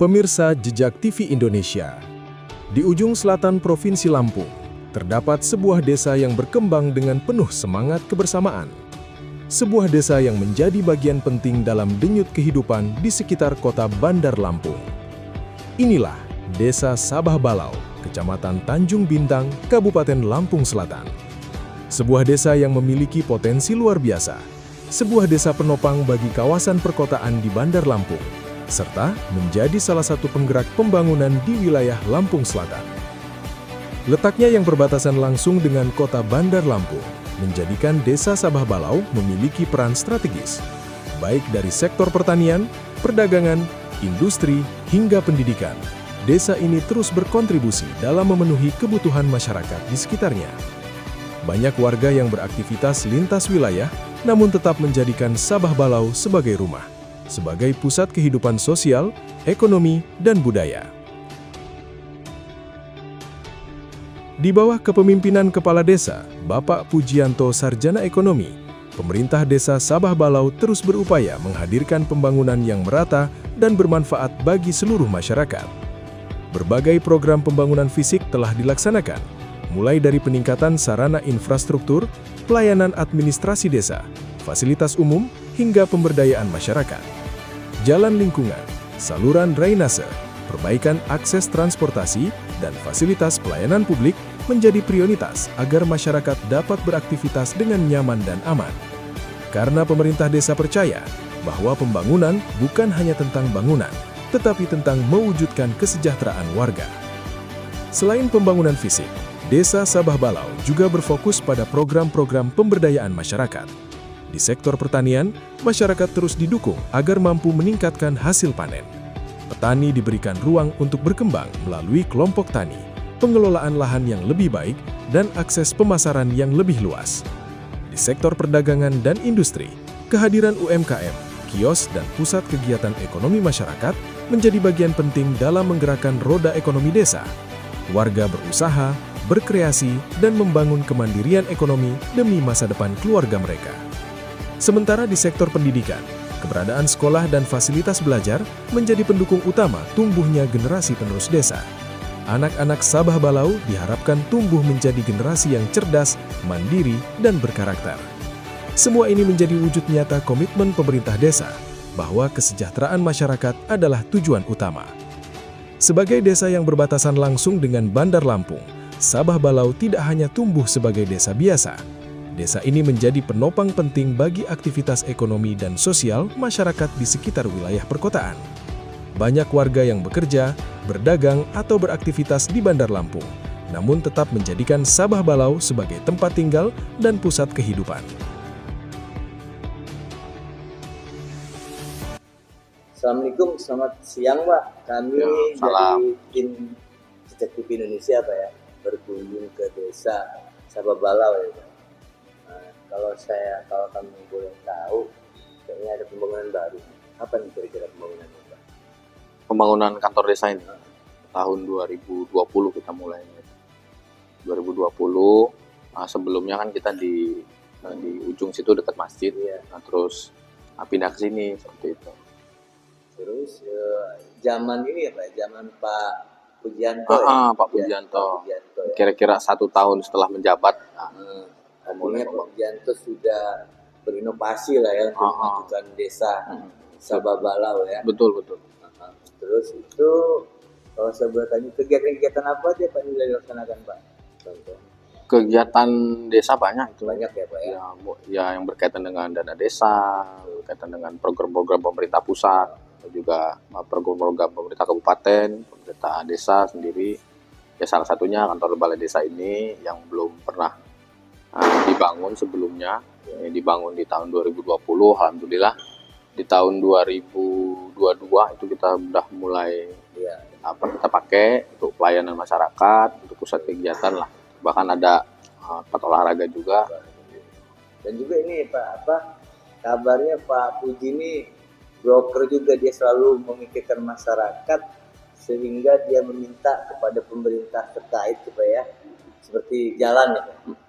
Pemirsa Jejak TV Indonesia, di ujung selatan Provinsi Lampung, terdapat sebuah desa yang berkembang dengan penuh semangat kebersamaan. Sebuah desa yang menjadi bagian penting dalam denyut kehidupan di sekitar kota Bandar Lampung. Inilah Desa Sabah Balau, Kecamatan Tanjung Bintang, Kabupaten Lampung Selatan. Sebuah desa yang memiliki potensi luar biasa. Sebuah desa penopang bagi kawasan perkotaan di Bandar Lampung, serta menjadi salah satu penggerak pembangunan di wilayah Lampung Selatan. Letaknya yang berbatasan langsung dengan kota Bandar Lampung, menjadikan Desa Sabah Balau memiliki peran strategis, baik dari sektor pertanian, perdagangan, industri, hingga pendidikan. Desa ini terus berkontribusi dalam memenuhi kebutuhan masyarakat di sekitarnya. Banyak warga yang beraktivitas lintas wilayah, namun tetap menjadikan Sabah Balau sebagai rumah, sebagai pusat kehidupan sosial, ekonomi, dan budaya. Di bawah kepemimpinan Kepala Desa, Bapak Pujianto Sarjana Ekonomi, pemerintah Desa Sabah Balau terus berupaya menghadirkan pembangunan yang merata dan bermanfaat bagi seluruh masyarakat. Berbagai program pembangunan fisik telah dilaksanakan, mulai dari peningkatan sarana infrastruktur, pelayanan administrasi desa, fasilitas umum, hingga pemberdayaan masyarakat. Jalan lingkungan, saluran drainase, perbaikan akses transportasi, dan fasilitas pelayanan publik menjadi prioritas agar masyarakat dapat beraktivitas dengan nyaman dan aman. Karena pemerintah desa percaya bahwa pembangunan bukan hanya tentang bangunan, tetapi tentang mewujudkan kesejahteraan warga. Selain pembangunan fisik, Desa Sabah Balau juga berfokus pada program-program pemberdayaan masyarakat. Di sektor pertanian, masyarakat terus didukung agar mampu meningkatkan hasil panen. Petani diberikan ruang untuk berkembang melalui kelompok tani, pengelolaan lahan yang lebih baik, dan akses pemasaran yang lebih luas. Di sektor perdagangan dan industri, kehadiran UMKM, kios, dan pusat kegiatan ekonomi masyarakat menjadi bagian penting dalam menggerakkan roda ekonomi desa. Warga berusaha, berkreasi, dan membangun kemandirian ekonomi demi masa depan keluarga mereka. Sementara di sektor pendidikan, keberadaan sekolah dan fasilitas belajar menjadi pendukung utama tumbuhnya generasi penerus desa. Anak-anak Sabah Balau diharapkan tumbuh menjadi generasi yang cerdas, mandiri, dan berkarakter. Semua ini menjadi wujud nyata komitmen pemerintah desa bahwa kesejahteraan masyarakat adalah tujuan utama. Sebagai desa yang berbatasan langsung dengan Bandar Lampung, Sabah Balau tidak hanya tumbuh sebagai desa biasa. Desa ini menjadi penopang penting bagi aktivitas ekonomi dan sosial masyarakat di sekitar wilayah perkotaan. Banyak warga yang bekerja, berdagang, atau beraktivitas di Bandar Lampung, namun tetap menjadikan Sabah Balau sebagai tempat tinggal dan pusat kehidupan. Assalamualaikum, selamat siang Pak. Kami dari tim Jejak TV Indonesia Pak ya, berkunjung ke Desa Sabah Balau ya Pak. Kalau kami boleh tahu, kayaknya ada pembangunan baru. Apa nih kira-kira pembangunannya Pak? Pembangunan kantor desa ini tahun 2020 kita mulai. 2020, sebelumnya kan kita di ujung situ dekat masjid, ya. Nah, terus pindah ke sini seperti itu. Terus zaman ini ya Pak, zaman Pak Pujianto. Pak Pujianto. Ya? Kira-kira 1 tahun setelah menjabat. Artinya Pak Pujianto sudah berinovasi lah ya untuk memajukan desa Sabah Balau ya. Betul. Terus itu kalau saya boleh tanya, kegiatan-kegiatan apa aja Pak yang dilaksanakan Pak? Contoh. Kegiatan desa banyak itu. Banyak ya Pak ya? Ya yang berkaitan dengan dana desa, berkaitan dengan program-program pemerintah pusat, juga program-program pemerintah kabupaten, pemerintah desa sendiri. Ya salah satunya kantor balai desa ini yang belum pernah dibangun sebelumnya. Ini dibangun di tahun 2020, alhamdulillah. Di tahun 2022 itu kita sudah mulai kita pakai untuk pelayanan masyarakat, untuk pusat kegiatan lah. Bahkan ada tempat olahraga juga. Dan juga ini Pak, kabarnya Pak Puji ini broker juga, dia selalu memikirkan masyarakat sehingga dia meminta kepada pemerintah terkait supaya seperti jalan ya.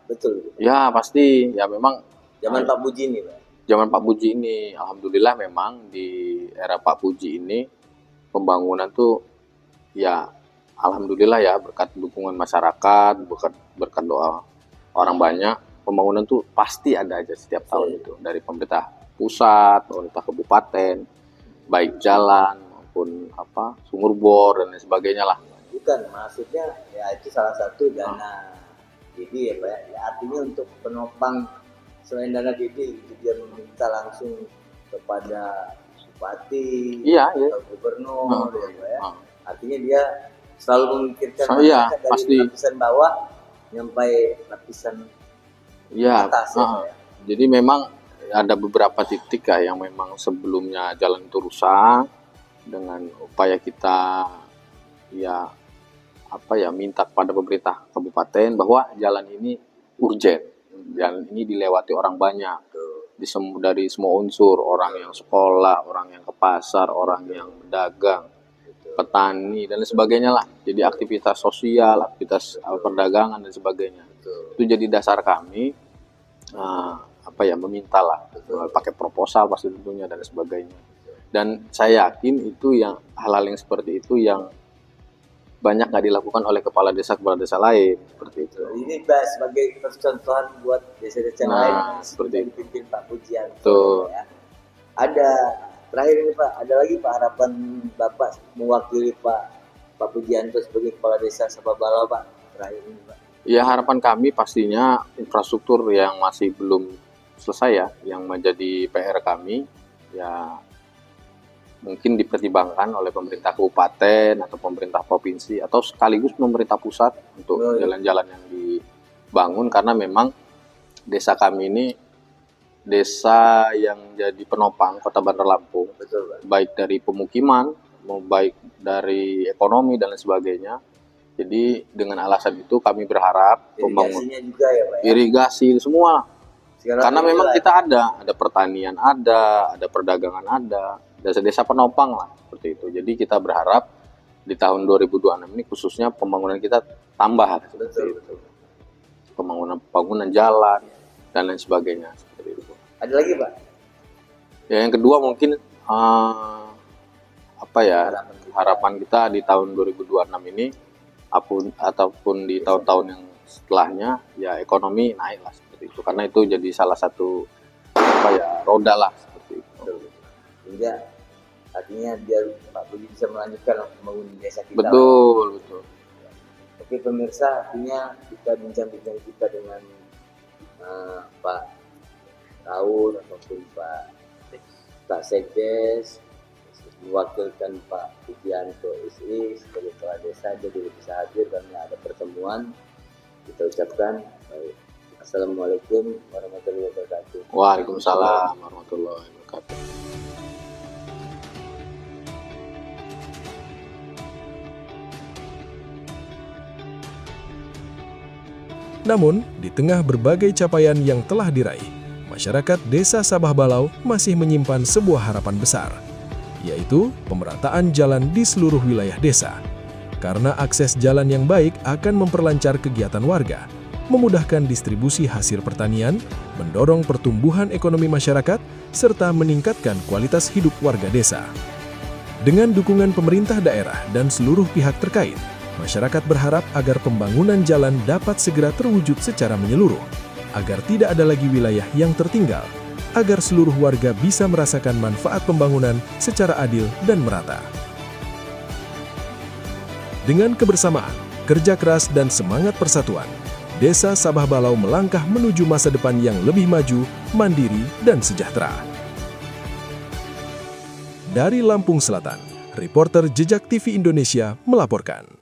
Betul. Ya pasti, ya memang zaman Pak Puji ini Pak. Zaman Pak Puji ini, alhamdulillah memang di era Pak Puji ini pembangunan tuh ya alhamdulillah ya, berkat dukungan masyarakat, berkat doa orang banyak, pembangunan tuh pasti ada aja setiap tahun itu, dari pemerintah pusat, pemerintah kabupaten, baik jalan maupun sumur bor dan lain sebagainya lah. Bukan, maksudnya ya itu salah satu dana DD ya Pak ya, artinya untuk penopang selain dana DD itu dia meminta langsung kepada bupati atau gubernur ya Pak ya. Artinya dia selalu memikirkan masyarakat dari pasti. lapisan bawah sampai lapisan atas ya. Jadi memang ada beberapa titik yang memang sebelumnya jalan itu rusak, dengan upaya kita minta kepada pemerintah kabupaten bahwa jalan ini urgent, jalan ini dilewati orang banyak, dari semua unsur, orang yang sekolah, orang yang ke pasar, orang yang berdagang, petani dan lain sebagainya lah. Jadi aktivitas sosial, aktivitas perdagangan dan sebagainya. Itu jadi dasar kami meminta lah, pakai proposal pasti tentunya dan sebagainya. Dan saya yakin itu yang hal-hal yang seperti itu yang banyak nggak dilakukan oleh kepala desa lain seperti itu. Ini sebagai percontohan buat desa-desa lain seperti itu. Dipimpin Pak Pujianto. Ya. Ada terakhir ini Pak, ada lagi Pak harapan Bapak mewakili Pak Pujianto sebagai kepala desa Sabah Balau Pak, terakhir ini Pak. Ya, harapan kami pastinya infrastruktur yang masih belum selesai ya, yang menjadi PR kami ya mungkin dipertimbangkan oleh pemerintah kabupaten atau pemerintah provinsi atau sekaligus pemerintah pusat untuk jalan-jalan yang dibangun, karena memang desa kami ini desa yang jadi penopang Kota Bandar Lampung. Betul, baik dari pemukiman, baik dari ekonomi dan lain sebagainya. Jadi dengan alasan itu kami berharap irigasinya juga ya Pak ya? Irigasi semua. Karena memang kita ya? ada pertanian ada perdagangan ada, desa-desa penopang lah seperti itu. Jadi kita berharap di tahun 2026 ini khususnya pembangunan kita tambah seperti itu. Pembangunan jalan dan lain sebagainya seperti itu. Ada lagi Pak? Ya, yang kedua mungkin harapan kita di tahun 2026 ini ataupun di tahun-tahun yang setelahnya ya ekonomi naik lah seperti itu, karena itu jadi salah satu roda lah seperti itu. Sehingga artinya biar Pak Budi bisa melanjutkan pembangunan desa kita. Betul. Oke pemirsa, artinya kita bincang-bincang kita dengan Pak Raul ataupun Pak Sekdes mewakilkan Pak Pujianto SI sebagai kepala desa, jadi bisa hadir karena ada pertemuan. Kita ucapkan Assalamualaikum warahmatullahi wabarakatuh. Waalaikumsalam warahmatullahi wabarakatuh. Namun, di tengah berbagai capaian yang telah diraih, masyarakat Desa Sabah Balau masih menyimpan sebuah harapan besar, yaitu pemerataan jalan di seluruh wilayah desa. Karena akses jalan yang baik akan memperlancar kegiatan warga, memudahkan distribusi hasil pertanian, mendorong pertumbuhan ekonomi masyarakat, serta meningkatkan kualitas hidup warga desa. Dengan dukungan pemerintah daerah dan seluruh pihak terkait, masyarakat berharap agar pembangunan jalan dapat segera terwujud secara menyeluruh, agar tidak ada lagi wilayah yang tertinggal, agar seluruh warga bisa merasakan manfaat pembangunan secara adil dan merata. Dengan kebersamaan, kerja keras dan semangat persatuan, Desa Sabah Balau melangkah menuju masa depan yang lebih maju, mandiri, dan sejahtera. Dari Lampung Selatan, reporter Jejak TV Indonesia melaporkan.